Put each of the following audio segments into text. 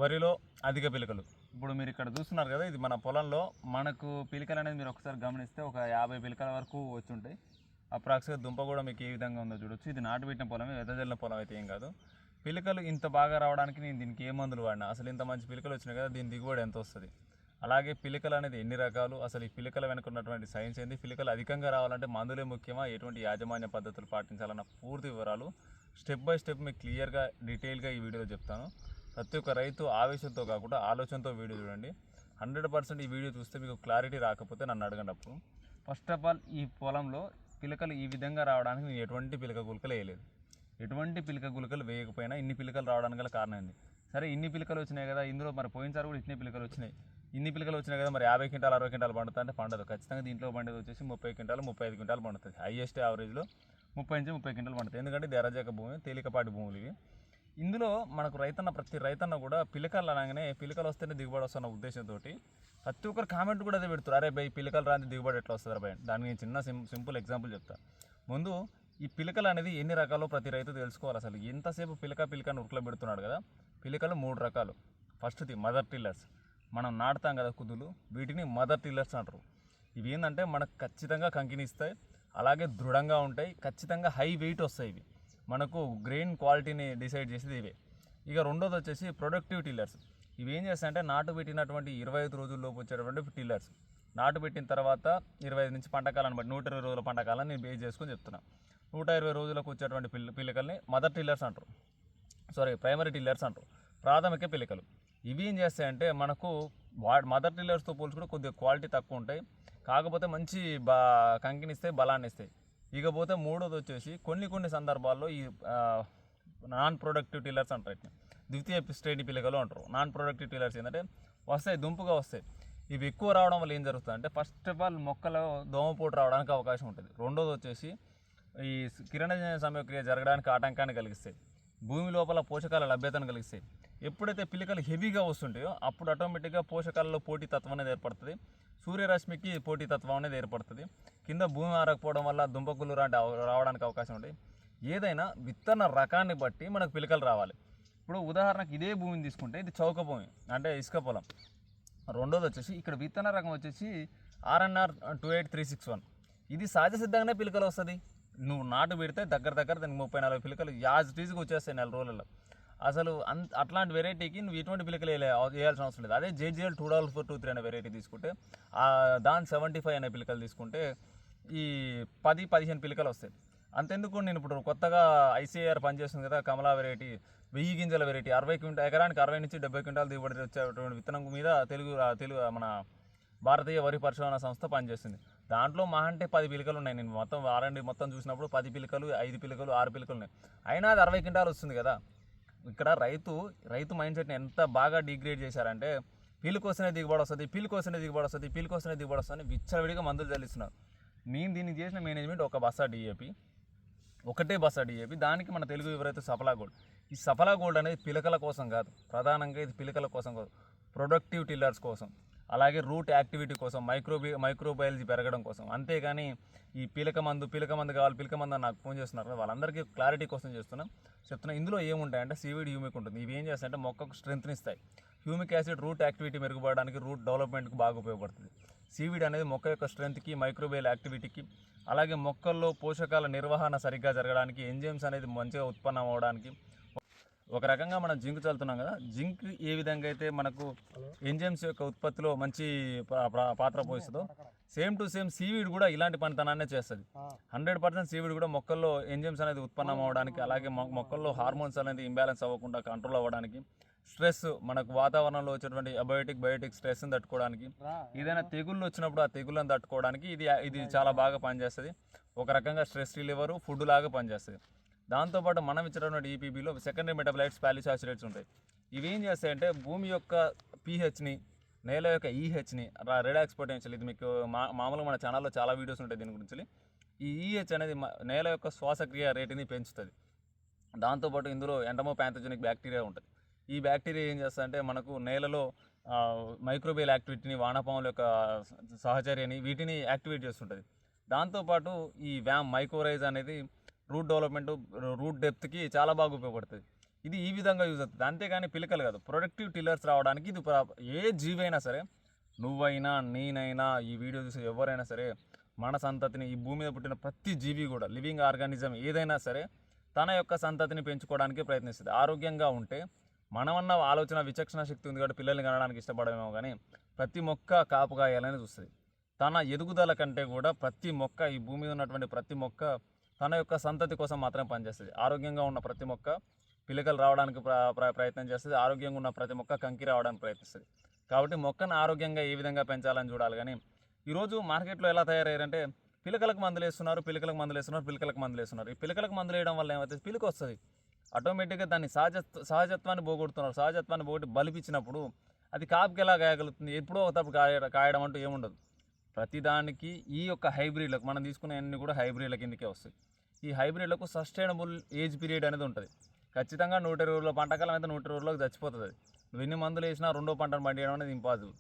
వరిలో అధిక పిలకలు. ఇప్పుడు మీరు ఇక్కడ చూస్తున్నారు కదా, ఇది మన పొలంలో మనకు పిలకలు అనేది మీరు ఒకసారి గమనిస్తే ఒక 50 పిలకల వరకు వచ్చి ఉంటాయి. అప్రాక్స్గా దుంప కూడా మీకు ఏ విధంగా ఉందో చూడొచ్చు. ఇది నాటు పెట్టిన పొలమే, ఎదజల్లిన పొలం అయితే ఏం కాదు. పిలకలు ఇంత బాగా రావడానికి నేను దీనికి ఏ మందులు వాడినా, అసలు ఇంత మంచి పిలకలు వచ్చినాయి కదా, దీని దిగుబడి ఎంత వస్తుంది, అలాగే పిలకలు అనేది ఎన్ని రకాలు, అసలు ఈ పిలకల వెనుక ఉన్నటువంటి సైన్స్ ఏంది, పిలకలు అధికంగా రావాలంటే మందులే ముఖ్యమా, ఎటువంటి యాజమాన్య పద్ధతులు పాటించాలన్న పూర్తి వివరాలు స్టెప్ బై స్టెప్ మీకు క్లియర్గా డీటెయిల్గా ఈ వీడియోలో చెప్తాను. ప్రతి ఒక్క రైతు ఆవేశంతో కాకుండా ఆలోచనతో వీడియో చూడండి. 100% ఈ వీడియో చూస్తే మీకు క్లారిటీ రాకపోతే నన్ను అడగండి. అప్పుడు ఫస్ట్ ఆఫ్ ఆల్ ఈ పొలంలో పిలకలు ఈ విధంగా రావడానికి నేను ఎటువంటి పిలక గులకలు వేయలేదు. ఎటువంటి పిలక గులకలు వేయకపోయినా ఇన్ని పిలకలు రావడానికి గల కారణం ఏంది? సరే ఇన్ని పిలకలు వచ్చినాయి కదా, ఇందులో మరి పోయినసారి కూడా ఇన్ని పిలకలు వచ్చినాయి, ఇన్ని పిలకలు వచ్చినాయి కదా, మరి 50 క్వింటాలు 60 క్వింటాలు పండుతా అంటే పండదు. ఖచ్చితంగా దీంట్లో పండేది వచ్చేసి 30 క్వింటాలు 35 క్వింటాలు పండుతుంది. హైయెస్ట్ యావరేజ్లో 30 నుంచి 30 క్వింటాలు పండుతుంది. ఎందుకంటే ఇది ఎర్రజాక భూమి, తేలికపాటి భూములు ఇవి. ఇందులో మనకు ప్రతి రైతన్న కూడా పిలకలు అనగానే పిలకలు వస్తేనే దిగుబడి వస్తున్న ఉద్దేశంతో ప్రతి ఒక్కరు కామెంట్ కూడా అదే పెడుతారు, అరే భయ్ పిలకలు రాని దిగుబడి ఎట్లా వస్తుంది భయ్. దానికి నేను చిన్న సింపుల్ ఎగ్జాంపుల్ చెప్తా. ముందు ఈ పిలకలు అనేది ఎన్ని రకాలో ప్రతి రైతు తెలుసుకోవాలి. అసలు ఎంతసేపు పిలకను ఉరుకులో పెడుతున్నాడు కదా. పిలకలు 3 రకాలు. ఫస్ట్ది మదర్ టిల్లర్స్, మనం నాటుతాం కదా కుదులు, వీటిని మదర్ టిల్లర్స్ అంటారు. ఇవి ఏంటంటే మనకు ఖచ్చితంగా కంకినిస్తాయి, అలాగే దృఢంగా ఉంటాయి, ఖచ్చితంగా హై వెయిట్ వస్తాయి. ఇవి మనకు గ్రెయిన్ క్వాలిటీని డిసైడ్ చేసేది ఇవే. ఇక రెండోది వచ్చేసి ప్రొడక్టివ్ టిల్లర్స్. ఇవి ఏం చేస్తాయంటే నాటు పెట్టినటువంటి 25 రోజుల్లోపు వచ్చేటువంటి టిల్లర్స్. నాటు పెట్టిన తర్వాత 25 నుంచి పంటకాలను బట్టి 120 రోజుల పంటకాలను నేను బేస్ చేసుకొని చెప్తున్నా. 120 రోజులకు వచ్చేటువంటి పిలకల్ని మదర్ టిల్లర్స్ అంటారు, ప్రైమరీ టిల్లర్స్ అంటారు, ప్రాథమిక పిలకలు. ఇవి ఏం చేస్తాయంటే మనకు మదర్ టిల్లర్స్తో పోల్చుకుంటే కొద్దిగా క్వాలిటీ తక్కువ ఉంటాయి, కాకపోతే మంచి కంకినిస్తాయి, బలాన్ని ఇస్తాయి. ఇకపోతే మూడోది వచ్చేసి కొన్ని సందర్భాల్లో ఈ నాన్ ప్రొడక్టివ్ టిల్లర్స్ అంటారు, ద్వితీయ శ్రేణి పిలకలు అంటారు. నాన్ ప్రొడక్టివ్ టిల్లర్స్ ఏంటంటే వస్తాయి, దుంపుగా వస్తాయి. ఇవి ఎక్కువ రావడం వల్ల ఏం జరుగుతుంది అంటే ఫస్ట్ ఆఫ్ ఆల్ మొక్కలో దోమపోటు రావడానికి అవకాశం ఉంటుంది. రెండోది వచ్చేసి ఈ కిరణజన్య సమయక్రియ జరగడానికి ఆటంకాన్ని కలిగిస్తాయి, భూమి లోపల పోషకాల లభ్యతను కలిగిస్తాయి. ఎప్పుడైతే పిలకలు హెవీగా వస్తుంటాయో అప్పుడు ఆటోమేటిక్గా పోషకాలలో పోటీతత్వం అనేది ఏర్పడుతుంది, సూర్యరశ్మికి పోటీతత్వం అనేది ఏర్పడుతుంది. కింద భూమి ఆరకపోవడం వల్ల దుంపకులు రావడానికి అవకాశం ఉంటుంది. ఏదైనా విత్తన రకాన్ని బట్టి మనకు పిలకలు రావాలి. ఇప్పుడు ఉదాహరణకు ఇదే భూమిని తీసుకుంటే ఇది చౌక భూమి అంటే ఇసుక పొలం. రెండోది వచ్చేసి ఇక్కడ విత్తన రకం వచ్చేసి RNR 28361. ఇది సహజ సిద్ధంగానే పిలకలు వస్తుంది. నువ్వు నాటు పెడితే దగ్గర దానికి 30-40 పిలకలు యాజ్ టీజీకి వచ్చేస్తాయి 4 రోజులలో. అసలు అట్లాంటి వెరైటీకి నువ్వు ఎటువంటి పిలకలు వేయాల్సిన అవసరం లేదు. అదే JGL 24423 అనే వెరైటీ తీసుకుంటే దాని 75 అనే పిలకలు తీసుకుంటే ఈ 10-15 పిలకలు వస్తాయి. అంతెందుకు, నేను ఇప్పుడు కొత్తగా ICAR పనిచేస్తుంది కదా, కమలా వెరైటీ 1000 గింజల వెరైటీ, ఎకరానికి 60 నుంచి 70 క్వింటాలు దిగుబడి వచ్చేటువంటి విత్తనం మీద తెలుగు మన భారతీయ వరి పరిశోధన సంస్థ పనిచేస్తుంది. దాంట్లో మా అంటే 10 పిలకలు ఉన్నాయి. నేను మొత్తం R&D మొత్తం చూసినప్పుడు 10 పిలకలు 5 పిలకలు 6 పిలకలు ఉన్నాయి. అయినా అది 60 క్వింటాలు వస్తుంది కదా. ఇక్కడ రైతు మైండ్ సెట్ని ఎంత బాగా డిగ్రేడ్ చేశారంటే పీలుకొస్తేనే దిగుబడి వస్తుంది, పీలుకొస్తేనే దిగుబడి వస్తుంది విచ్చలవిడిగా మందులు చల్లిస్తున్నారు. నేను దీనికి చేసిన మేనేజ్మెంట్ ఒకటే బస్తా డిఏపి, దానికి మన తెలుగు ఎవరైతే సఫలా గోల్డ్. ఈ సఫలా గోల్డ్ అనేది పిలకల కోసం కాదు, ప్రధానంగా ఇది పిలకల కోసం కాదు, ప్రొడక్టివ్ టిల్లర్స్ కోసం, అలాగే రూట్ యాక్టివిటీ కోసం, మైక్రోబయాలజీ పెరగడం కోసం. అంతేగాని ఈ పిలక మందు కావాలి నాకు ఫోన్ చేస్తున్నారు, వాళ్ళందరికీ క్లారిటీ కోసం చెప్తున్నా. ఇందులో ఏముంటాయంటే సీవీడ్ హ్యూమిక్ ఉంటుంది. ఇవి ఏం చేస్తాయంటే మొక్కకు స్ట్రెంత్ని ఇస్తాయి. హ్యూమిక్ యాసిడ్ రూట్ యాక్టివిటీ మెరుగుపడడానికి, రూట్ డెవలప్మెంట్కి బాగా ఉపయోగపడుతుంది. సీవీడ్ అనేది మొక్క యొక్క స్ట్రెంత్కి, మైక్రోబయల్ యాక్టివిటీకి, అలాగే మొక్కల్లో పోషకాల నిర్వహణ సరిగ్గా జరగడానికి, ఎంజైమ్స్ అనేది మంచిగా ఉత్పన్నం అవ్వడానికి. ఒక రకంగా మనం జింక్ చల్లుతున్నాం కదా, జింక్ ఏ విధంగా అయితే మనకు ఎంజైమ్స్ యొక్క ఉత్పత్తిలో మంచి పాత్ర పోషిస్తుందో సేమ్ టు సేమ్ సీవీడ్ కూడా ఇలాంటి పనితనాన్నే చేస్తుంది. 100% సీవీడ్ కూడా మొక్కల్లో ఎంజైమ్స్ అనేది ఉత్పన్నం అవ్వడానికి, అలాగే మొక్కల్లో హార్మోన్స్ అనేది ఇంబ్యాలెన్స్ అవ్వకుండా కంట్రోల్ అవ్వడానికి, స్ట్రెస్ మనకు వాతావరణంలో వచ్చేటువంటి బయోటిక్ స్ట్రెస్ని తట్టుకోవడానికి, ఏదైనా తెగుళ్ళు వచ్చినప్పుడు ఆ తెగుళ్ళను తట్టుకోవడానికి ఇది చాలా బాగా పనిచేస్తుంది. ఒక రకంగా స్ట్రెస్ రిలీవరు, ఫుడ్ లాగా పనిచేస్తుంది. దాంతోపాటు మనం ఇచ్చినటువంటి ఈపీబీలో సెకండరీ మెటాబలైట్స్, పాలిసాచురేట్స్ ఉంటాయి. ఇవి ఏం చేస్తాయంటే భూమి యొక్క pHని, నేల యొక్క EHని, రిడాక్స్ పొటెన్షియల్, ఇది మీకు మామూలుగా మన ఛానల్లో చాలా వీడియోస్ ఉంటాయి దీని గురించి. ఈ EH అనేది నేల యొక్క శ్వాసక్రియ రేటుని పెంచుతుంది. దాంతోపాటు ఇందులో ఎండమోపాంథోజెనిక్ బ్యాక్టీరియా ఉంటుంది. ఈ బ్యాక్టీరియా ఏం చేస్తుందంటే మనకు నేలలో మైక్రోబియల్ యాక్టివిటీని, వానపాముల యొక్క సహచర్యని, వీటిని యాక్టివేట్ చేస్తుంటుంది. దాంతోపాటు ఈ మైకోరైజ్ అనేది రూట్ డెవలప్మెంట్, రూట్ డెప్త్కి చాలా బాగా ఉపయోగపడుతుంది. ఇది ఈ విధంగా యూజ్ అవుతుంది. అంతేగాని పిలకలు కాదు, ప్రొడక్టివ్ టిల్లర్స్ రావడానికి ఇది ఏ జీవైనా సరే, నువ్వైనా నేనైనా ఈ వీడియో చూసి ఎవరైనా సరే, మన సంతతిని ఈ భూమి మీద పుట్టిన ప్రతి జీవి కూడా లివింగ్ ఆర్గానిజం ఏదైనా సరే తన యొక్క సంతతిని పెంచుకోవడానికి ప్రయత్నిస్తుంది. ఆరోగ్యంగా ఉంటే మనమన్న ఆలోచన విచక్షణ శక్తి ఉంది కాబట్టి పిల్లల్ని కనడానికి ఇష్టపడమేమో కానీ ప్రతి మొక్క కాపు కాయాలని చూస్తుంది. తన ఎదుగుదల కంటే కూడా ప్రతి మొక్క, ఈ భూమి మీద ఉన్నటువంటి ప్రతి మొక్క తన యొక్క సంతతి కోసం మాత్రమే పనిచేస్తుంది. ఆరోగ్యంగా ఉన్న ప్రతి మొక్క పిలకలు రావడానికి ప్రయత్నం చేస్తుంది. ఆరోగ్యంగా ఉన్న ప్రతి మొక్క కంకి రావడానికి ప్రయత్నిస్తుంది. కాబట్టి మొక్కను ఆరోగ్యంగా ఏ విధంగా పెంచాలని చూడాలి. కానీ ఈరోజు మార్కెట్లో ఎలా తయారయ్యారంటే పిలకలకు మందులు వేస్తున్నారు, పిలకలకు మందులు వేస్తున్నారు, పిలకలకు మందులు వేస్తున్నారు. ఈ పిలకలకు మందులు వేయడం వల్ల ఏమవుతుంది, పిలక వస్తుంది, ఆటోమేటిక్గా దాన్ని సహజత్వాన్ని పోగొడుతున్నారు. సహజత్వాన్ని పోగొట్టి బలిపించినప్పుడు అది కాపుకి ఎలా కాయగలుగుతుంది? ఎప్పుడో తప్పుడు కాయడం అంటూ ఏముండదు. ప్రతిదానికి ఈ యొక్క హైబ్రిడ్లకు మనం తీసుకునే అన్ని కూడా హైబ్రిడ్ల కిందకే వస్తాయి. ఈ హైబ్రిడ్లకు సస్టైనబుల్ ఏజ్ పీరియడ్ అనేది ఉంటుంది. ఖచ్చితంగా 120 రోజుల పంటకాలం అయితే 120 రోజులకు చచ్చిపోతుంది. అది నువ్వు ఎన్ని మందులు వేసినా రెండో పంటను పండియడం అనేది ఇంపాసిబుల్.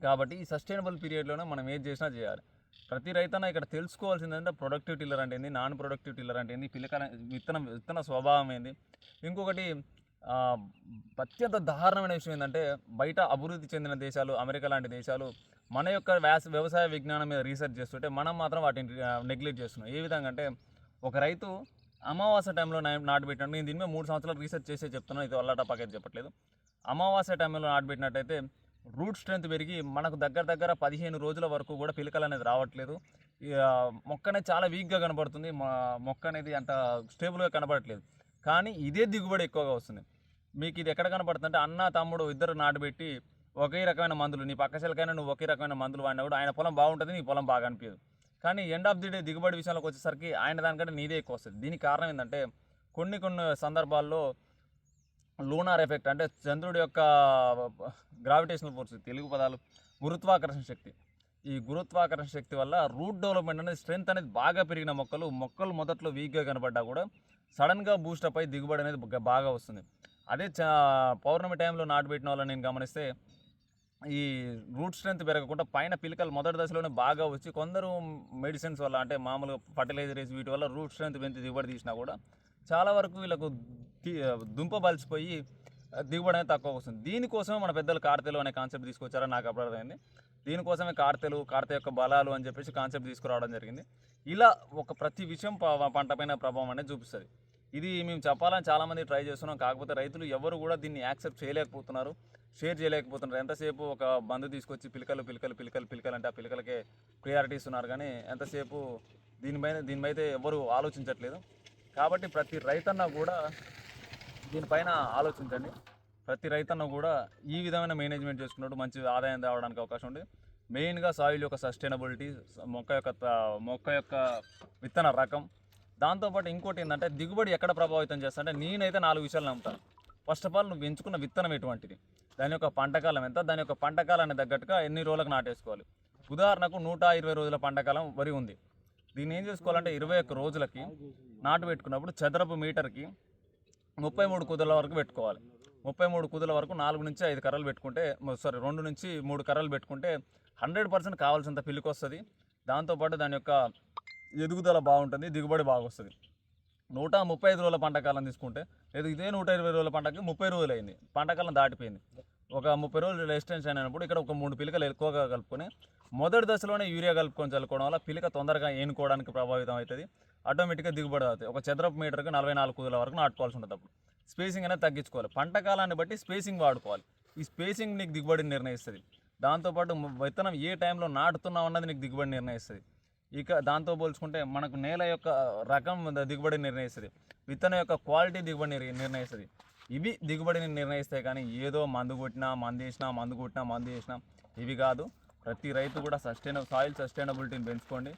కాబట్టి ఈ సస్టైనబుల్ పీరియడ్లోనే మనం ఏది చేసినా చేయాలి. ప్రతి రైతన్న ఇక్కడ తెలుసుకోవాల్సింది ఏంటంటే ప్రొడక్టివ్ టిల్లర్ అంటే ఏంది, నాన్ ప్రొడక్టివ్ టిల్లర్ అంటే ఏంది, పిలకల విత్తన స్వభావం ఏంది. ఇంకొకటి అత్యంత దారుణమైన విషయం ఏంటంటే బయట అభివృద్ధి చెందిన దేశాలు, అమెరికా లాంటి దేశాలు మన యొక్క వ్యవసాయ విజ్ఞానం మీద రీసెర్చ్ చేస్తుంటే మనం మాత్రం వాటిని నెగ్లెక్ట్ చేస్తున్నాం. ఏ విధంగా అంటే ఒక రైతు అమావాస్య టైంలో నాటుపెట్టినట్టు, నేను దీని మీద 3 సంవత్సరాలు రీసెర్చ్ చేసే చెప్తున్నాను, ఇది వల్లట పక్కన చెప్పట్లేదు. అమావాస్య టైంలో నాటుపెట్టినట్టయితే రూట్ స్ట్రెంత్ పెరిగి మనకు దగ్గర 15 రోజుల వరకు కూడా పిలకలు అనేది రావట్లేదు. మొక్క అనేది చాలా వీక్గా కనబడుతుంది, మొక్క అనేది అంత స్టేబుల్గా కనబడట్లేదు. కానీ ఇదే దిగుబడి ఎక్కువగా వస్తుంది. మీకు ఇది ఎక్కడ కనబడుతుంది అంటే అన్న తమ్ముడు ఇద్దరు నాటుపెట్టి ఒకే రకమైన మందులు, నీ పక్క చెలకైనా నువ్వు ఒకే రకమైన మందులు వాడినా కూడా ఆయన పొలం బాగుంటుంది, నీ పొలం బాగా అనిపించదు. కానీ ఎండ్ ఆఫ్ ది డే దిగుబడి విషయంలోకి వచ్చేసరికి ఆయన దానికంటే నీదే ఎక్కువ వస్తుంది. దీనికి కారణం ఏంటంటే కొన్ని సందర్భాల్లో లూనార్ ఎఫెక్ట్ అంటే చంద్రుడి యొక్క గ్రావిటేషనల్ ఫోర్స్, తెలుగు పదాలు గురుత్వాకర్షణ శక్తి. ఈ గురుత్వాకర్షణ శక్తి వల్ల రూట్ డెవలప్మెంట్ అనేది స్ట్రెంత్ అనేది బాగా పెరిగిన మొక్కలు మొదట్లో వీక్గా కనబడ్డా కూడా సడన్గా బూస్టప్ అయి దిగుబడి అనేది బాగా వస్తుంది. అదే పౌర్ణమి టైంలో నాటుపెట్టిన వాళ్ళని నేను గమనిస్తే ఈ రూట్ స్ట్రెంత్ పెరగకుండా పైన పిలకలు మొదటి దశలోనే బాగా వచ్చి కొందరు మెడిసిన్స్ వల్ల అంటే మామూలుగా ఫర్టిలైజర్ వేసి వీటి వల్ల రూట్ స్ట్రెంత్ పెంచి దిగుబడి తీసినా కూడా చాలా వరకు వీళ్ళకు దుంప బలిసిపోయి దిగుబడి అనేది తక్కువ వస్తుంది. దీనికోసమే మన పెద్దలు కార్తెలు అనే కాన్సెప్ట్ తీసుకొచ్చారని నాకు అర్థమైంది. దీనికోసమే కార్తె యొక్క బలాలు అని చెప్పేసి కాన్సెప్ట్ తీసుకురావడం జరిగింది. ఇలా ఒక ప్రతి విషయం పంట పైన ప్రభావం అనేది చూపిస్తుంది. ఇది మేము చెప్పాలని చాలామంది ట్రై చేస్తున్నాం, కాకపోతే రైతులు ఎవరు కూడా దీన్ని యాక్సెప్ట్ చేయలేకపోతున్నారు, షేర్ చేయలేకపోతున్నారు. ఎంతసేపు ఒక బంధు తీసుకొచ్చి పిలకలు అంటే ఆ పిలకలకే ప్రియారిటీ ఇస్తున్నారు, కానీ ఎంతసేపు దీనిపైన ఎవరు ఆలోచించట్లేదు. కాబట్టి ప్రతి రైతన్న కూడా దీనిపైన ఆలోచించండి. ప్రతి రైతన్న కూడా ఈ విధమైన మేనేజ్మెంట్ చేసుకున్నట్టు మంచి ఆదాయం తేవడానికి అవకాశం ఉంది. మెయిన్గా సాయిల్ యొక్క సస్టైనబిలిటీ, మొక్క యొక్క విత్తన రకం, దాంతోపాటు ఇంకోటి ఏంటంటే దిగుబడి ఎక్కడ ప్రభావితం చేస్తా అంటే నేనైతే 4 విషయాలు నమ్ముతాను. ఫస్ట్ ఆఫ్ ఆల్ నువ్వు ఎంచుకున్న విత్తనం ఎటువంటిది, దాని యొక్క పంటకాలం ఎంత, దాని యొక్క పంటకాలాన్ని తగ్గట్టుగా ఎన్ని రోజులకు నాటేసుకోవాలి. ఉదాహరణకు 120 రోజుల పంటకాలం వరి ఉంది. దీన్ని ఏం చేసుకోవాలంటే 21 రోజులకి నాటు పెట్టుకున్నప్పుడు చదరపు మీటర్కి 33 కుదుల వరకు పెట్టుకోవాలి. 33 కుదుల వరకు 4 నుంచి 5 కర్రలు పెట్టుకుంటే 2 నుంచి 3 కర్రలు పెట్టుకుంటే 100% కావాల్సినంత పిలుకు వస్తుంది. దాంతోపాటు దాని యొక్క ఎదుగుదల బాగుంటుంది, దిగుబడి బాగా వస్తుంది. 135 రోజుల పంటకాలం తీసుకుంటే లేదు, ఇదే 120 రోజుల పంటకి 30 రోజులు అయింది, పంటకాలం దాటిపోయింది. ఒక 30 రోజులు ఎక్స్టెన్షన్ అయినప్పుడు ఇక్కడ ఒక 3 పిలకలు ఎక్కువగా కలుపుకొని మొదటి దశలోనే యూరియా కలుపుకొని చల్లుకోవడం వల్ల పిలక తొందరగా ఏనుకోవడానికి ప్రభావితం అవుతుంది, ఆటోమేటిక్గా దిగుబడి అవుతుంది. ఒక చదరపు మీటర్కి 44 కుదుల వరకు నాటుకోవాల్సి ఉంటుంది. అప్పుడు స్పేసింగ్ అనేది తగ్గించుకోవాలి. పంటకాలాన్ని బట్టి స్పేసింగ్ వాడుకోవాలి. ఈ స్పేసింగ్ నీకు దిగుబడిని నిర్ణయిస్తుంది. దాంతోపాటు విత్తనం ఏ టైంలో నాటుతున్నావు అన్నది నీకు దిగుబడి నిర్ణయిస్తుంది. ఇక దాంతో పోల్చుకుంటే మనకు నేల యొక్క రకం దిగుబడి నిర్ణయిస్తుంది, విత్తనం యొక్క క్వాలిటీ దిగుబడి నిర్ణయిస్తుంది. ఇవి దిగుబడిని నిర్ణయిస్తాయి. కానీ ఏదో మందు కొట్టినా మందు వేసినా ఇవి కాదు. ప్రతి రైతు కూడా సాయిల్ సస్టైనబిలిటీని పెంచుకోండి.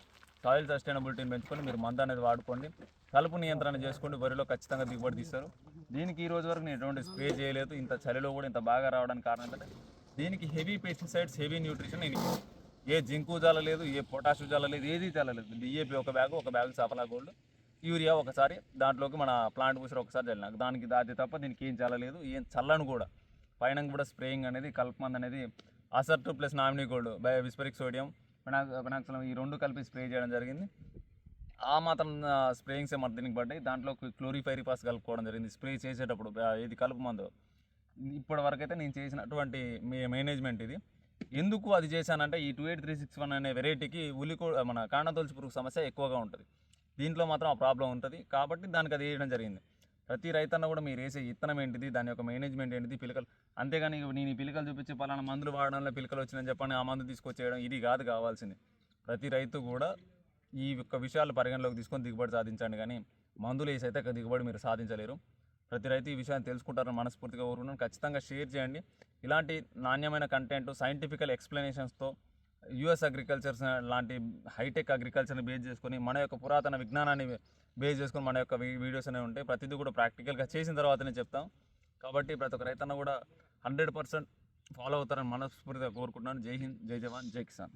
మీరు మందు అనేది వాడుకోండి, కలుపు నియంత్రణ చేసుకోండి. వరిలో ఖచ్చితంగా దిగుబడి తీస్తారు. దీనికి ఈ రోజు వరకు నేను ఎటువంటి స్ప్రే చేయలేదు. ఇంత చలిలో కూడా ఇంత బాగా రావడానికి కారణం ఏంటంటే దీనికి హెవీ పెస్టిసైడ్స్, హెవీ న్యూట్రిషన్ నేను ఏ జింకు చల్లలేదు, ఏ పొటాషియం చల్లలేదు, ఏది చల్లలేదు. డిఏపి ఒక బ్యాగు సఫలా గోల్డ్, యూరియా ఒకసారి, దాంట్లోకి మన ప్లాంట్ బూస్టర్ ఒకసారి చల్లినాక దానికి దాది తప్ప దీనికి ఏం చల్లలేదు, ఏం చల్లను కూడా. పైన కూడా స్ప్రేయింగ్ అనేది కల్పమంది అనేది అసర్టు ప్లస్ నామినీ గోల్డ్ విస్పరిక్ సోడియం పెనాక్సలం ఈ 2 కలిపి స్ప్రే చేయడం జరిగింది. ఆ మాత్రం స్ప్రేయింగ్సే మరి దీనికి పడ్డాయి. దాంట్లో క్లోరిఫైరిపాస్ కలుపుకోవడం జరిగింది స్ప్రే చేసేటప్పుడు. ఇది కలుపు మందు ఇప్పటి వరకు అయితే నేను చేసినటువంటి మేనేజ్మెంట్ ఇది. ఎందుకు అది చేశానంటే ఈ 28361 అనే వెరైటీకి మన కాండతొలుచు పురుగు సమస్య ఎక్కువగా ఉంటుంది. దీంట్లో మాత్రం ఆ ప్రాబ్లం ఉంటుంది కాబట్టి దానికి అది వేయడం జరిగింది. ప్రతి రైతన్న కూడా మీరు వేసే విత్తనం ఏంటిది, దాని యొక్క మేనేజ్మెంట్ ఏంటిది, పిలకలు. అంతేగాని నేను ఈ పిలకలు చూపించి పలానా మందులు వాడడంలో పిలకలు వచ్చిందని చెప్పండి ఆ మందు తీసుకొచ్చేయడం ఇది కాదు కావాల్సింది. ప్రతి రైతు కూడా ఈ యొక్క విషయాలు పరిగణలోకి తీసుకొని దిగుబడి సాధించండి, కానీ మందులు వేసి అయితే దిగుబడి మీరు సాధించలేరు. ప్రతి రైతు ఈ విషయాన్ని తెలుసుకుంటారని మనస్ఫూర్తిగా కోరుకున్నాను. ఖచ్చితంగా షేర్ చేయండి. ఇలాంటి నాణ్యమైన కంటెంట్ సైంటిఫికల్ ఎక్స్ప్లెనేషన్స్తో యుఎస్ అగ్రికల్చర్స్ లాంటి హైటెక్ అగ్రికల్చర్ని బేస్ చేసుకొని మన యొక్క పురాతన విజ్ఞానాన్ని బేస్ చేసుకొని మన యొక్క వీడియోస్ అనేవి ఉంటాయి. ప్రతిదీ కూడా ప్రాక్టికల్గా చేసిన తర్వాతనే చెప్తాం. కాబట్టి ప్రతి ఒక్క రైతన్న కూడా 100% ఫాలో అవుతారని మనస్ఫూర్తిగా కోరుకుంటున్నాను. జై హింద్, జై జవాన్, జై కిసాన్.